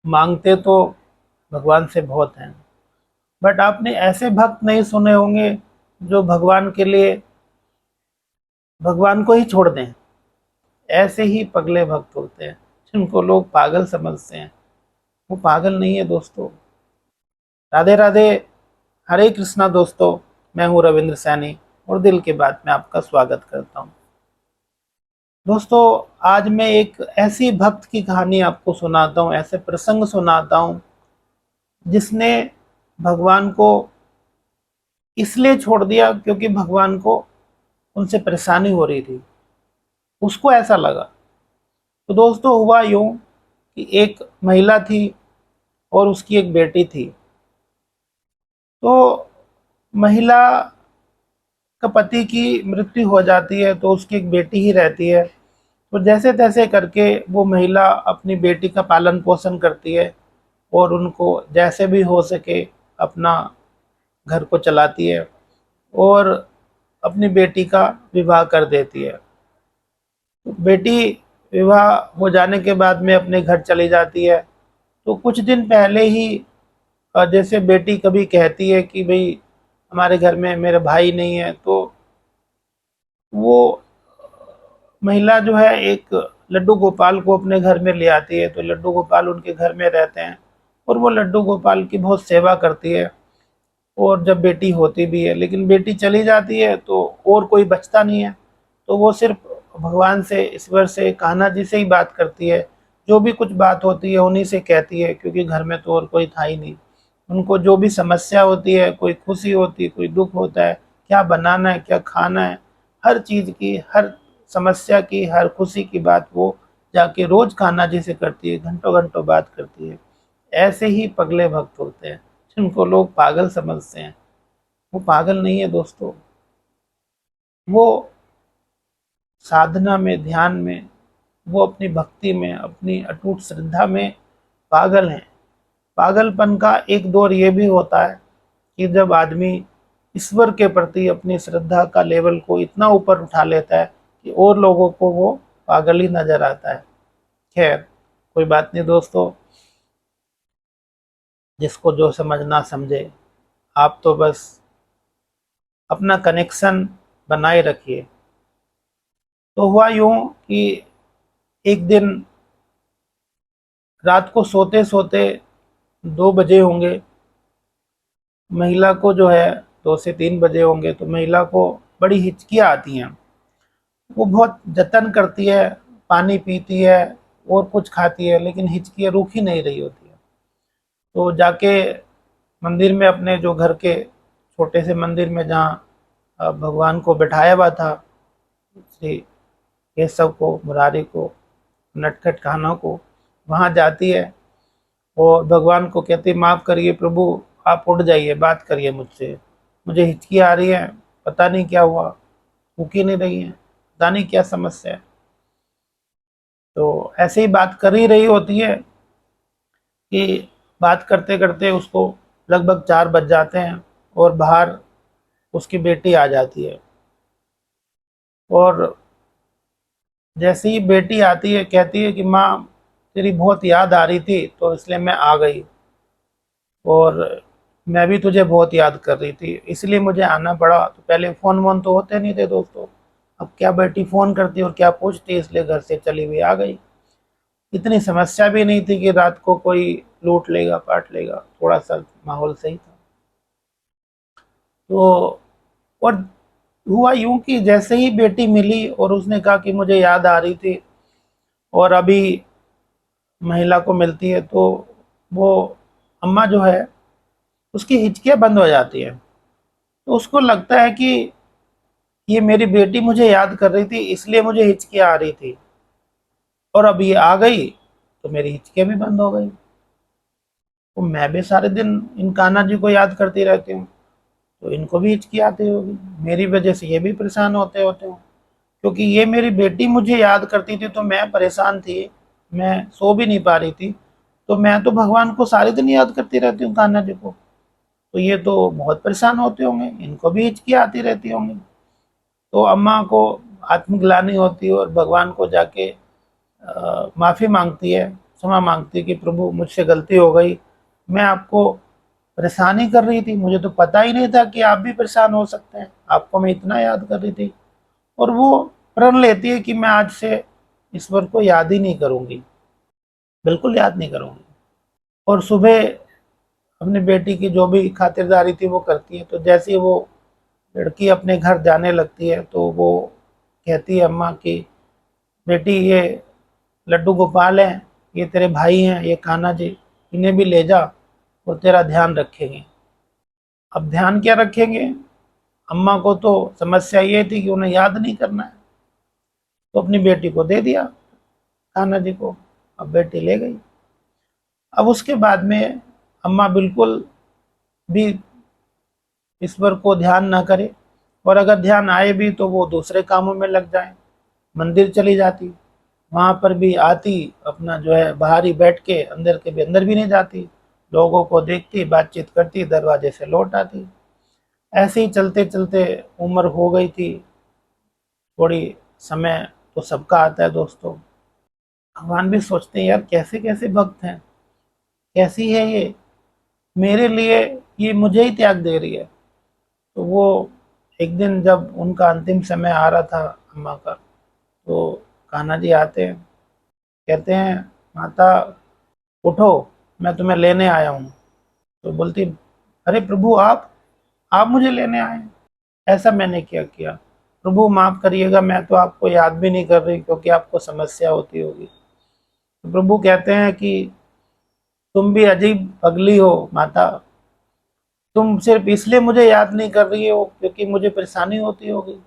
मांगते तो भगवान से बहुत हैं, बट आपने ऐसे भक्त नहीं सुने होंगे जो भगवान के लिए भगवान को ही छोड़ दें। ऐसे ही पगले भक्त होते हैं जिनको लोग पागल समझते हैं। वो पागल नहीं है दोस्तों। राधे राधे। हरे कृष्णा दोस्तों। मैं हूँ रविंद्र सैनी और दिल की बात में आपका स्वागत करता हूँ। दोस्तों, आज मैं एक ऐसी भक्त की कहानी आपको सुनाता हूँ, ऐसे प्रसंग सुनाता हूँ जिसने भगवान को इसलिए छोड़ दिया क्योंकि भगवान को उनसे परेशानी हो रही थी। उसको ऐसा लगा। तो दोस्तों, हुआ यूं कि एक महिला थी और उसकी एक बेटी थी। तो महिला का पति की मृत्यु हो जाती है तो उसकी एक बेटी ही रहती है। तो जैसे तैसे करके वो महिला अपनी बेटी का पालन पोषण करती है और उनको जैसे भी हो सके अपना घर को चलाती है और अपनी बेटी का विवाह कर देती है। तो बेटी विवाह हो जाने के बाद में अपने घर चली जाती है। तो कुछ दिन पहले ही जैसे बेटी कभी कहती है कि भाई हमारे घर में मेरे भाई नहीं है, तो वो महिला जो है एक लड्डू गोपाल को अपने घर में ले आती है। तो लड्डू गोपाल उनके घर में रहते हैं और वो लड्डू गोपाल की बहुत सेवा करती है। और जब बेटी होती भी है, लेकिन बेटी चली जाती है तो और कोई बचता नहीं है। तो वो सिर्फ भगवान से, ईश्वर से, कान्हा जी से ही बात करती है। जो भी कुछ बात होती है उन्हीं से कहती है, क्योंकि घर में तो और कोई था ही नहीं। उनको जो भी समस्या होती है, कोई खुशी होती है, कोई दुख होता है, क्या बनाना है, क्या खाना है, हर चीज़ की, हर समस्या की, हर खुशी की बात वो जाके रोज कान्हा जी से करती है, घंटों घंटों बात करती है। ऐसे ही पगले भक्त होते हैं जिनको लोग पागल समझते हैं। वो पागल नहीं है दोस्तों। वो साधना में, ध्यान में, वो अपनी भक्ति में, अपनी अटूट श्रद्धा में पागल हैं। पागलपन का एक दौर ये भी होता है कि जब आदमी ईश्वर के प्रति अपनी श्रद्धा का लेवल को इतना ऊपर उठा लेता है कि और लोगों को वो पागल ही नजर आता है। खैर, कोई बात नहीं दोस्तों, जिसको जो समझना समझे। आप तो बस अपना कनेक्शन बनाए रखिए। तो हुआ यूं कि एक दिन रात को सोते सोते 2 बजे होंगे, महिला को जो है 2 से 3 बजे होंगे, तो महिला को बड़ी हिचकियाँ आती हैं। वो बहुत जतन करती है, पानी पीती है और कुछ खाती है, लेकिन हिचकियाँ रुक ही नहीं रही होती है। तो जाके मंदिर में, अपने जो घर के छोटे से मंदिर में जहाँ भगवान को बैठाया हुआ था, श्री केशव को, मुरारी को, नटखट कान्हा को, वहाँ जाती है और भगवान को कहती है, माफ़ करिए प्रभु, आप उठ जाइए, बात करिए मुझसे, मुझे हिचकी आ रही है, पता नहीं क्या हुआ, भूख ही नहीं रही है, पता नहीं क्या समस्या है। तो ऐसे ही बात कर ही रही होती है कि बात करते करते उसको लगभग 4 बज जाते हैं और बाहर उसकी बेटी आ जाती है। और जैसे ही बेटी आती है, कहती है कि माँ, तेरी बहुत याद आ रही थी तो इसलिए मैं आ गई, और मैं भी तुझे बहुत याद कर रही थी इसलिए मुझे आना पड़ा। तो पहले फ़ोन वोन तो होते नहीं थे दोस्तों। अब क्या बेटी फ़ोन करती और क्या पूछती, इसलिए घर से चली हुई आ गई। इतनी समस्या भी नहीं थी कि रात को कोई लूट लेगा, पाट लेगा, थोड़ा सा माहौल सही था। तो और हुआ यूं कि जैसे ही बेटी मिली और उसने कहा कि मुझे याद आ रही थी, और अभी महिला को मिलती है, तो वो अम्मा जो है उसकी हिचकियाँ बंद हो जाती है। तो उसको लगता है कि ये मेरी बेटी मुझे याद कर रही थी इसलिए मुझे हिचकियाँ आ रही थी, और अब ये आ गई तो मेरी हिचकियाँ भी बंद हो गई। तो मैं भी सारे दिन इन कान्हा जी को याद करती रहती हूँ, तो इनको भी हिचकी आती होगी, मेरी वजह से ये भी परेशान होते होते हो, क्योंकि ये मेरी बेटी मुझे याद करती थी तो मैं परेशान थी, मैं सो भी नहीं पा रही थी। तो मैं तो भगवान को सारे दिन याद करती रहती हूँ, कान्हा जी को, तो ये तो बहुत परेशान होते होंगे, इनको भी हिचकी आती रहती होंगी। तो अम्मा को आत्मग्लानि होती है और भगवान को जाके माफ़ी मांगती है क्षमा मांगती कि प्रभु मुझसे गलती हो गई, मैं आपको परेशानी कर रही थी, मुझे तो पता ही नहीं था कि आप भी परेशान हो सकते हैं, आपको मैं इतना याद कर रही थी। और वो प्रण लेती है कि मैं आज से ईश्वर को याद ही नहीं करूंगी, बिल्कुल याद नहीं करूंगी। और सुबह अपनी बेटी की जो भी खातिरदारी थी वो करती है। तो जैसे ही वो लड़की अपने घर जाने लगती है तो वो कहती है अम्मा की, बेटी ये लड्डू गोपाल हैं, ये तेरे भाई हैं, ये कान्हा जी, इन्हें भी ले जा और तेरा ध्यान रखेंगे। अब ध्यान क्या रखेंगे, अम्मा को तो समस्या ये थी कि उन्हें याद नहीं करना है, तो अपनी बेटी को दे दिया कान्हा जी को। अब बेटी ले गई। अब उसके बाद में अम्मा बिल्कुल भी ईश्वर को ध्यान ना करे, और अगर ध्यान आए भी तो वो दूसरे कामों में लग जाए। मंदिर चली जाती, वहां पर भी आती, अपना जो है बाहर ही बैठ के, अंदर भी नहीं जाती, लोगों को देखती, बातचीत करती, दरवाजे से लौट आती। ऐसे ही चलते चलते उम्र हो गई थी थोड़ी। समय तो सबका आता है दोस्तों। भगवान भी सोचते हैं यार कैसे कैसे भक्त हैं, कैसी है ये, मेरे लिए ये मुझे ही त्याग दे रही है। तो वो एक दिन जब उनका अंतिम समय आ रहा था अम्मा का, तो कान्हा जी आते हैं, कहते हैं माता उठो, मैं तुम्हें लेने आया हूँ। तो बोलती, अरे प्रभु आप मुझे लेने आए, ऐसा मैंने क्या किया, प्रभु माफ करिएगा, मैं तो आपको याद भी नहीं कर रही क्योंकि आपको समस्या होती होगी। तो प्रभु कहते हैं कि तुम भी अजीब पगली हो माता, तुम सिर्फ इसलिए मुझे याद नहीं कर रही हो क्योंकि मुझे परेशानी होती होगी।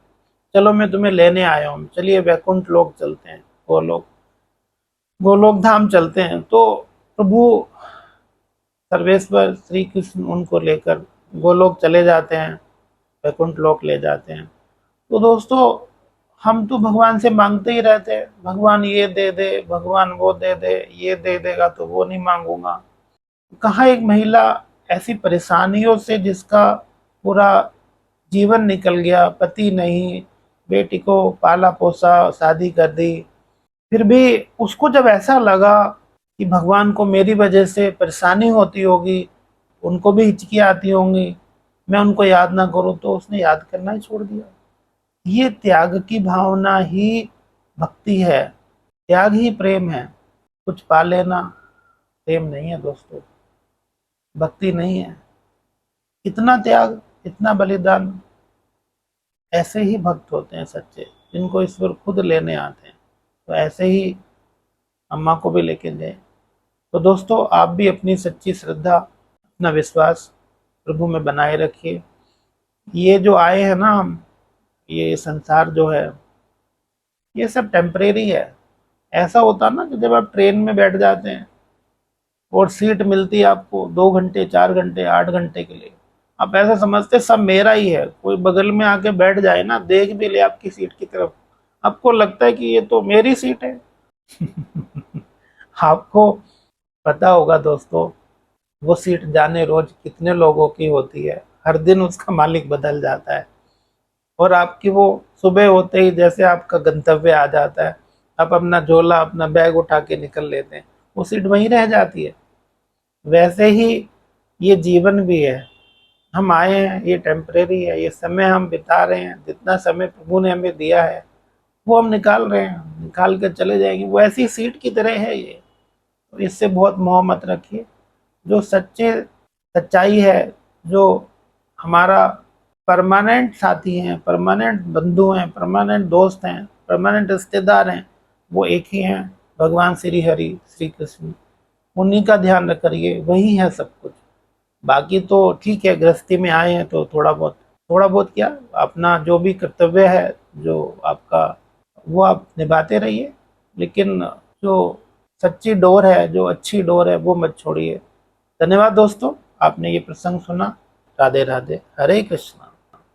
चलो मैं तुम्हें लेने आया हूँ, चलिए वैकुंठ लोक चलते हैं, गोलोक धाम चलते हैं। तो प्रभु सर्वेश्वर श्री कृष्ण उनको लेकर गोलोक चले जाते हैं, वैकुंठ लोक ले जाते हैं। तो दोस्तों हम तो भगवान से मांगते ही रहते हैं, भगवान ये दे दे, भगवान वो दे दे, ये दे देगा तो वो नहीं मांगूंगा। कहाँ एक महिला ऐसी परेशानियों से, जिसका पूरा जीवन निकल गया, पति नहीं, बेटी को पाला पोसा, शादी कर दी, फिर भी उसको जब ऐसा लगा कि भगवान को मेरी वजह से परेशानी होती होगी, उनको भी हिचकियाँ आती होंगी, मैं उनको याद ना करूँ, तो उसने याद करना ही छोड़ दिया। ये त्याग की भावना ही भक्ति है, त्याग ही प्रेम है। कुछ पा लेना प्रेम नहीं है दोस्तों, भक्ति नहीं है। इतना त्याग, इतना बलिदान, ऐसे ही भक्त होते हैं सच्चे, जिनको ईश्वर खुद लेने आते हैं। तो ऐसे ही अम्मा को भी लेके गए। तो दोस्तों आप भी अपनी सच्ची श्रद्धा, अपना विश्वास प्रभु में बनाए रखिए। ये जो आए हैं ना हम, ये संसार जो है, ये सब टेम्परेरी है। ऐसा होता ना कि जब आप ट्रेन में बैठ जाते हैं और सीट मिलती है आपको 2 घंटे, 4 घंटे, 8 घंटे के लिए, आप ऐसा समझते सब मेरा ही है। कोई बगल में आके बैठ जाए ना, देख भी ले आपकी सीट की तरफ, आपको लगता है कि ये तो मेरी सीट है। आपको पता होगा दोस्तों, वो सीट जाने रोज कितने लोगों की होती है, हर दिन उसका मालिक बदल जाता है। और आपकी वो सुबह होते ही जैसे आपका गंतव्य आ जाता है, आप अपना झोला, अपना बैग उठा के निकल लेते हैं, वो सीट वहीं रह जाती है। वैसे ही ये जीवन भी है, हम आए हैं, ये टेम्परेरी है, ये समय हम बिता रहे हैं, जितना समय प्रभु ने हमें दिया है वो हम निकाल रहे हैं, निकाल कर चले जाएंगे। वो ऐसी सीट की तरह है ये, तो इससे बहुत मोह मत रखिए। जो सच्चाई है, जो हमारा परमानेंट साथी हैं, परमानेंट बंधु हैं, परमानेंट दोस्त हैं, परमानेंट रिश्तेदार हैं, वो एक ही हैं, भगवान श्री हरि, श्री कृष्ण। उन्हीं का ध्यान रखिए, वही है सब कुछ। बाकी तो ठीक है, गृहस्थी में आए हैं तो थोड़ा बहुत क्या, अपना जो भी कर्तव्य है, जो आपका, वो आप निभाते रहिए। लेकिन जो सच्ची डोर है, जो अच्छी डोर है, वो मत छोड़िए। धन्यवाद दोस्तों, आपने ये प्रसंग सुना। राधे राधे, हरे कृष्ण।